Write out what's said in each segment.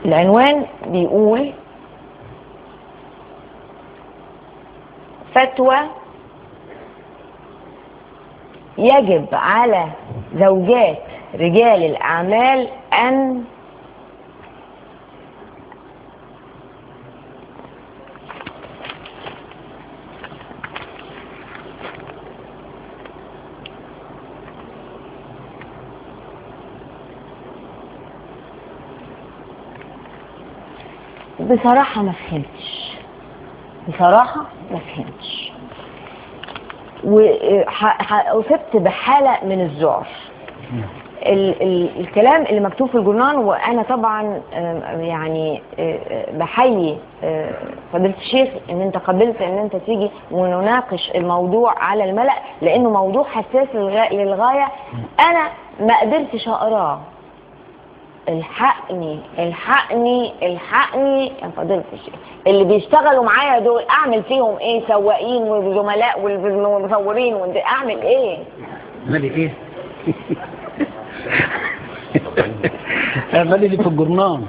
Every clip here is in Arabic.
العنوان بيقول فتوى يجب على زوجات رجال الأعمال أن بصراحة ما فهمتش، وأصبت بحالة من الذعر. الكلام اللي مكتوب في الجورنال، وأنا طبعا يعني بحيي فضيلة الشيخ إن أنت قبلت إن أنت تيجي ونناقش الموضوع على الملأ، لأنه موضوع حساس للغاية. أنا ما قدرتش أقراه. الحقني الحقني الحقني يا فضيلة الشيخ، اللي بيشتغلوا معايا دول اعمل فيهم ايه؟ سواقين وزملاء والمصورين، اعمل ايه؟ اعملي ايه؟ اعملي اللي في الجرنان.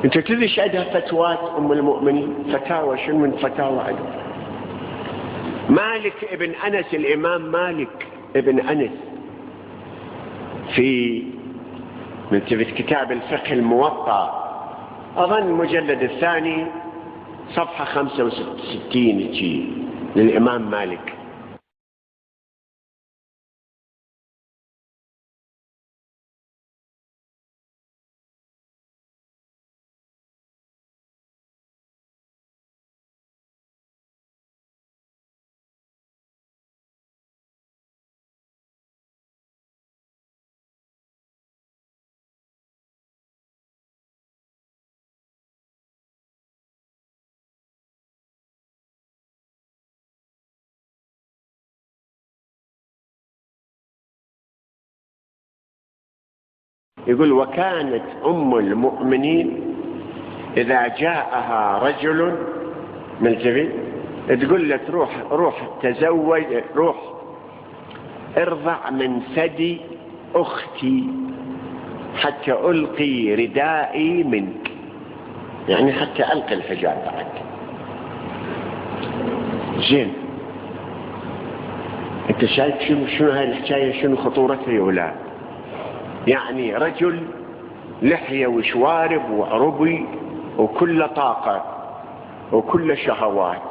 انت تدري ايش عندها فتوات ام المؤمنين؟ فتاوى، شنو من فتاوى عندها؟ مالك ابن انس، الامام مالك ابن انس في من كتاب الفقه الموطأ، اظن المجلد الثاني صفحة 65 للامام مالك. يقول: وكانت أم المؤمنين إذا جاءها رجل ملتفت تقول له روح تزوج، روح ارضع من ثدي أختي حتى ألقي ردائي منك، يعني حتى ألقي الحجاب بعد. زين، أنت شايف شنو هاي الحكاية، شنو خطورتها يا ولاد؟ يعني رجل لحية وشوارب وعربي وكل طاقة وكل شهوات،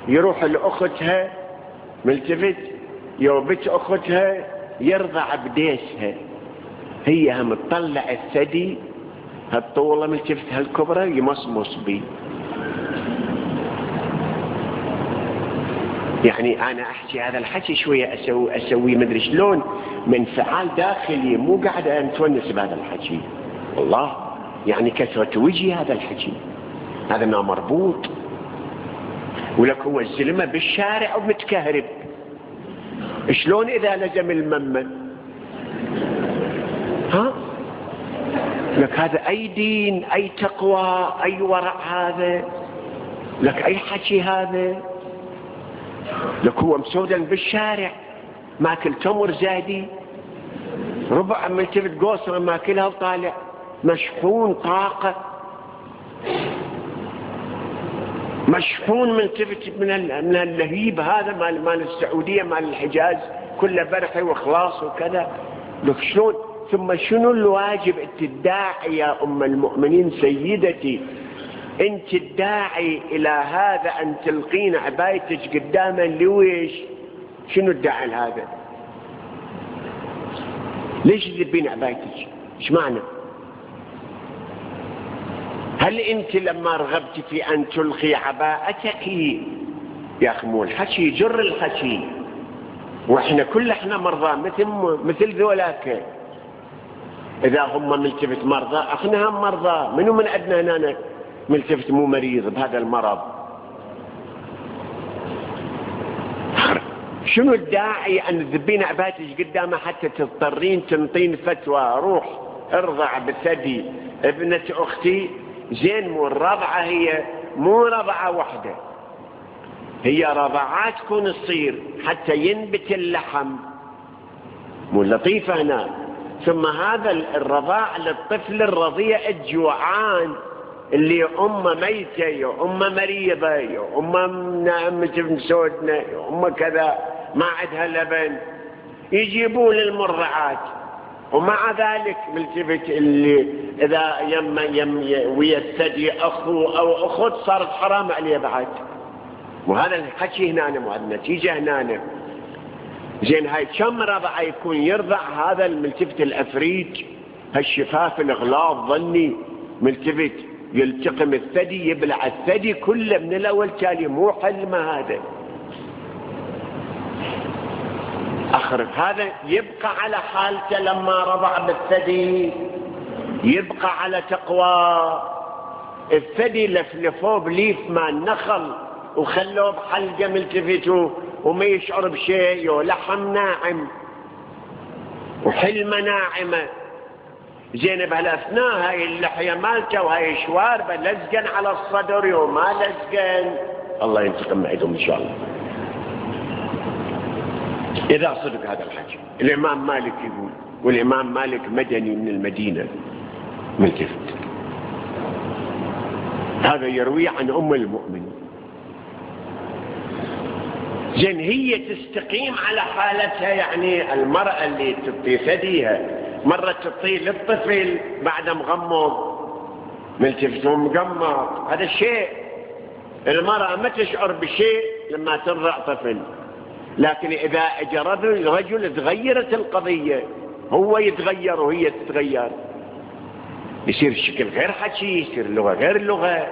يروح لأختها ملتفت يوبت أختها يرضع بديسها، هي هم تطلع الثدي هالطولة ملتفت هالكبرى يمصمص بي. يعني أنا أحكي هذا الحكي شوية أسوي مدري شلون من انفعال داخلي، مو قاعد أتونس بهذا الحكي والله. يعني كثرة وجهي هذا الحكي، هذا ما مربوط. ولك هو الزلمة بالشارع ومتكهرب، شلون إذا لزم الممة؟ ها؟ لك هذا أي دين، أي تقوى، أي ورع هذا؟ لك أي حكي هذا؟ لك هو مسودا بالشارع ماكل تمر زادي، ربع ملتفت قوصرة ماكلها وطالع مشحون طاقة، مشحون ملتفت من اللهيب هذا مال السعودية، مال الحجاز، كله برحي وخلاص وكذا. لك شلون؟ ثم شنو الواجب؟ انت الداعي يا ام المؤمنين سيدتي، انت الداعي الى هذا ان تلقين عبايتك قداما لويش؟ شنو الداعي لهذا؟ ليش تذبين عبايتك؟ ايش معنى؟ هل أنت لما رغبت في أن تلقي عباءتك يا أخي مو الحكي يجر الحكي، وإحنا احنا مرضى مثل ذولاك. إذا هم ملتفت مرضى احنا هم مرضى، منو من عندنا هنا ملتفت مو مريض بهذا المرض؟ شنو الداعي أن تذبين عباتك قدامه حتى تضطرين تنطين فتوى روح ارضع بثدي ابنة أختي؟ زين مو الرضعة هي مو رضعة واحدة، هي رضعات تكون تصير حتى ينبت اللحم، مو لطيفة هنا. ثم هذا الرضاع للطفل الرضيع الجوعان اللي أمه ميتة يا أمه مريضة يا أمه نعمة سودنا يا أمه كذا ما عندها لبن، يجيبون للمرضعات. ومع ذلك ملتفت اللي إذا ويا الثدي أخو أو أخت صارت حرام عليه بعد. وهذا الحكي هنا مو هذا النتيجة هنا. زين هاي كم رضع يكون يرضع هذا الملتفت الأفريج هالشفاف الغلاظ ظني ملتفت يلتقم الثدي يبلع الثدي كله من الأول تالي، مو حلمه هذا. أخرج هذا يبقى على حالته لما رضع بالثدي، يبقى على تقوى. الثدي لفلفوه بليف مال النخل وخلوه بحلقة ملتفتوا وما يشعر بشيء، ولحم ناعم وحلمة ناعمة. زين بهالأثناء هاي اللحية مالته وهاي شواربة لزقن على الصدر وما لزقن، الله ينتقم معهم إن شاء الله. إذا صدق هذا الحكي الإمام مالك يقول، والإمام مالك مدني من المدينة ملتفت، هذا يروي عن أم المؤمنين. زين هي تستقيم على حالتها، يعني المرأة اللي تطي ثديها مرة تطي للطفل بعد مغمض ملتفت ومغمض، هذا الشيء المرأة ما تشعر بشيء لما ترضع طفل. لكن إذا أجى رجل تغيرت القضية، هو يتغير وهي تتغير، يصير الشكل غير حكي، يصير اللغة غير اللغة.